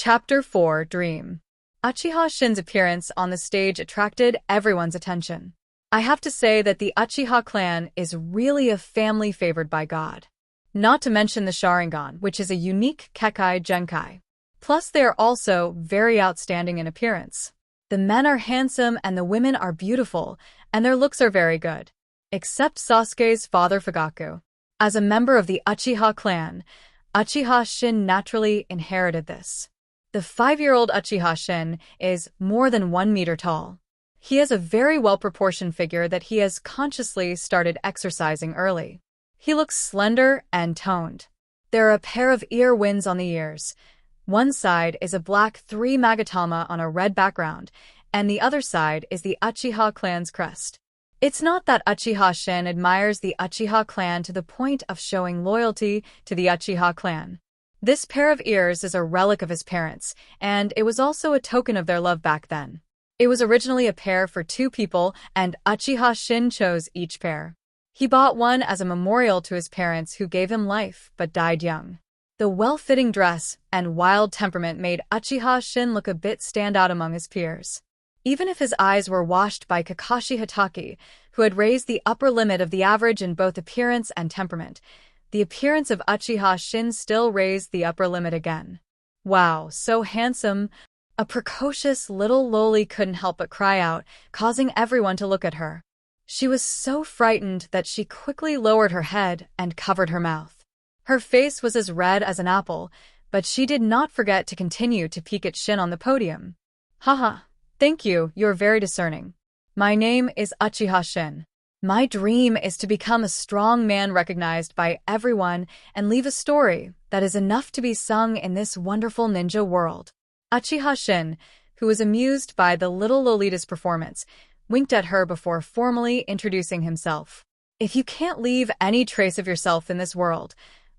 Chapter 4 Dream. Uchiha Shin's appearance on the stage attracted everyone's attention. I have to say that the Uchiha clan is really a family favored by God. Not to mention the Sharingan, which is a unique Kekai Genkai. Plus they are also very outstanding in appearance. The men are handsome and the women are beautiful, and their looks are very good. Except Sasuke's father Fugaku. As a member of the Uchiha clan, Uchiha Shin naturally inherited this. The 5-year-old Uchiha Shin is more than 1 meter tall. He has a very well-proportioned figure that he has consciously started exercising early. He looks slender and toned. There are a pair of ear wins on the ears. One side is a black 3 magatama on a red background, and the other side is the Uchiha clan's crest. It's not that Uchiha Shin admires the Uchiha clan to the point of showing loyalty to the Uchiha clan. This pair of ears is a relic of his parents, and it was also a token of their love back then. It was originally a pair for 2 people, and Uchiha Shin chose each pair. He bought one as a memorial to his parents who gave him life but died young. The well-fitting dress and wild temperament made Uchiha Shin look a bit stand out among his peers. Even if his eyes were washed by Kakashi Hatake, who had raised the upper limit of the average in both appearance and temperament, the appearance of Uchiha Shin still raised the upper limit again. Wow, so handsome! A precocious little loli couldn't help but cry out, causing everyone to look at her. She was so frightened that she quickly lowered her head and covered her mouth. Her face was as red as an apple, but she did not forget to continue to peek at Shin on the podium. Haha, thank you, you're very discerning. My name is Uchiha Shin. My dream is to become a strong man recognized by everyone and leave a story that is enough to be sung in this wonderful ninja world. Uchiha Shin, who was amused by the little Lolita's performance, winked at her before formally introducing himself. If you can't leave any trace of yourself in this world,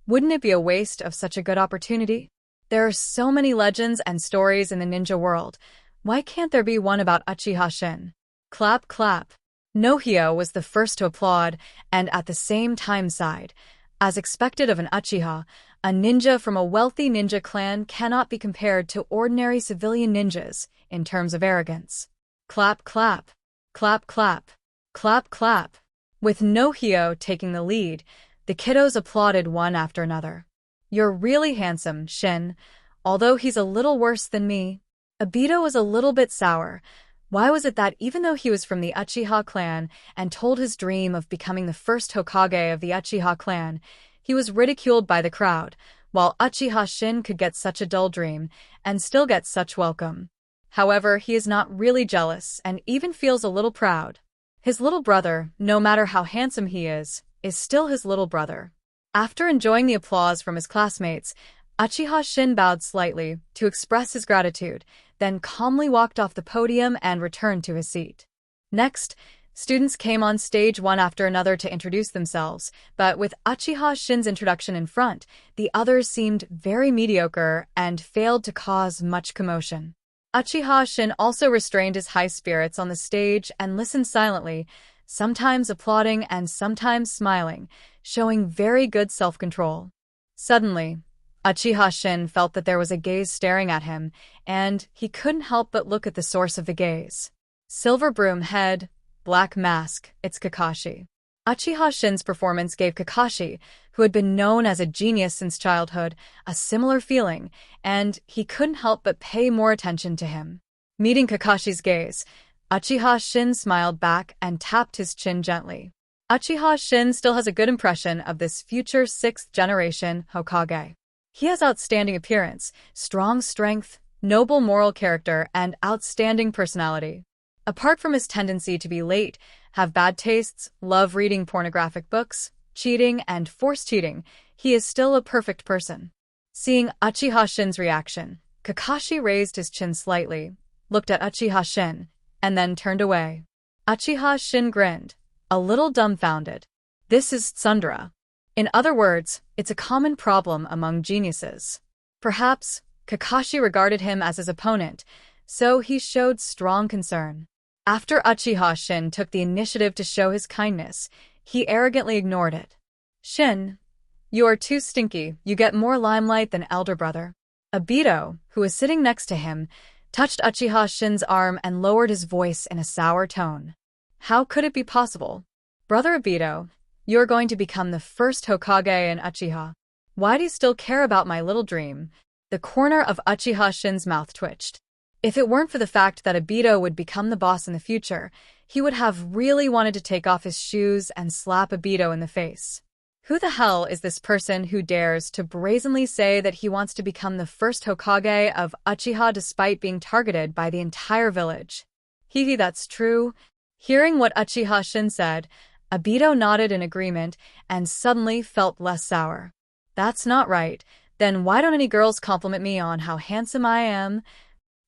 wouldn't it be a waste of such a good opportunity? There are so many legends and stories in the ninja world. Why can't there be one about Uchiha Shin? Clap, clap. Nohio was the first to applaud and at the same time sighed. As expected of an Uchiha, a ninja from a wealthy ninja clan cannot be compared to ordinary civilian ninjas in terms of arrogance. Clap, clap. Clap, clap. Clap, clap. With Nohio taking the lead, the kiddos applauded one after another. You're really handsome, Shin, although he's a little worse than me. Obito was a little bit sour. Why was it that even though he was from the Uchiha clan and told his dream of becoming the first Hokage of the Uchiha clan, he was ridiculed by the crowd, while Uchiha Shin could get such a dull dream and still get such welcome? However, he is not really jealous and even feels a little proud. His little brother, no matter how handsome he is still his little brother. After enjoying the applause from his classmates, Uchiha Shin bowed slightly to express his gratitude, then calmly walked off the podium and returned to his seat. Next, students came on stage one after another to introduce themselves, but with Uchiha Shin's introduction in front, the others seemed very mediocre and failed to cause much commotion. Uchiha Shin also restrained his high spirits on the stage and listened silently, sometimes applauding and sometimes smiling, showing very good self-control. Suddenly, Uchiha Shin felt that there was a gaze staring at him, and he couldn't help but look at the source of the gaze. Silver broom head, black mask, it's Kakashi. Uchiha Shin's performance gave Kakashi, who had been known as a genius since childhood, a similar feeling, and he couldn't help but pay more attention to him. Meeting Kakashi's gaze, Uchiha Shin smiled back and tapped his chin gently. Uchiha Shin still has a good impression of this future 6th generation Hokage. He has outstanding appearance, strong strength, noble moral character, and outstanding personality. Apart from his tendency to be late, have bad tastes, love reading pornographic books, cheating, and force cheating, he is still a perfect person. Seeing Uchiha Shin's reaction, Kakashi raised his chin slightly, looked at Uchiha Shin, and then turned away. Uchiha Shin grinned, a little dumbfounded. This is tsundere. In other words, it's a common problem among geniuses. Perhaps Kakashi regarded him as his opponent, so he showed strong concern. After Uchiha Shin took the initiative to show his kindness, he arrogantly ignored it. Shin, you are too stinky, you get more limelight than elder brother. Obito, who was sitting next to him, touched Uchiha Shin's arm and lowered his voice in a sour tone. How could it be possible? Brother Obito, you're going to become the first Hokage in Uchiha. Why do you still care about my little dream? The corner of Uchiha Shin's mouth twitched. If it weren't for the fact that Obito would become the boss in the future, he would have really wanted to take off his shoes and slap Obito in the face. Who the hell is this person who dares to brazenly say that he wants to become the first Hokage of Uchiha despite being targeted by the entire village? Hee, that's true. Hearing what Uchiha Shin said, Obito nodded in agreement and suddenly felt less sour. That's not right. Then why don't any girls compliment me on how handsome I am?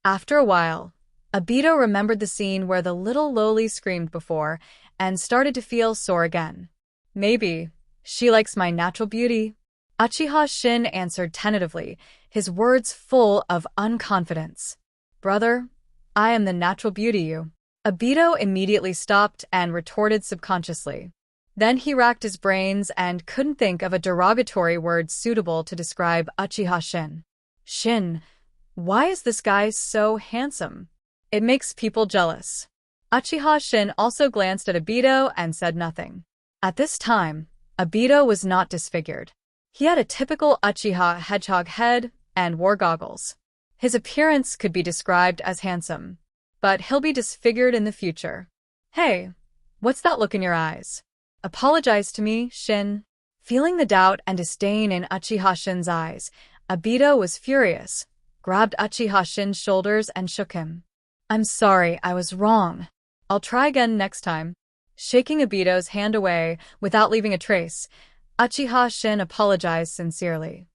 After a while, Obito remembered the scene where the little loli screamed before and started to feel sore again. Maybe she likes my natural beauty. Uchiha Shin answered tentatively, his words full of unconfidence. Brother, I am the natural beauty you. Obito immediately stopped and retorted subconsciously. Then he racked his brains and couldn't think of a derogatory word suitable to describe Uchiha Shin. Shin, why is this guy so handsome? It makes people jealous. Uchiha Shin also glanced at Obito and said nothing. At this time, Obito was not disfigured. He had a typical Uchiha hedgehog head and wore goggles. His appearance could be described as handsome, but he'll be disfigured in the future. Hey, what's that look in your eyes? Apologize to me, Shin. Feeling the doubt and disdain in Uchiha Shin's eyes, Obito was furious, grabbed Uchiha Shin's shoulders and shook him. I'm sorry, I was wrong. I'll try again next time. Shaking Obito's hand away without leaving a trace, Uchiha Shin apologized sincerely.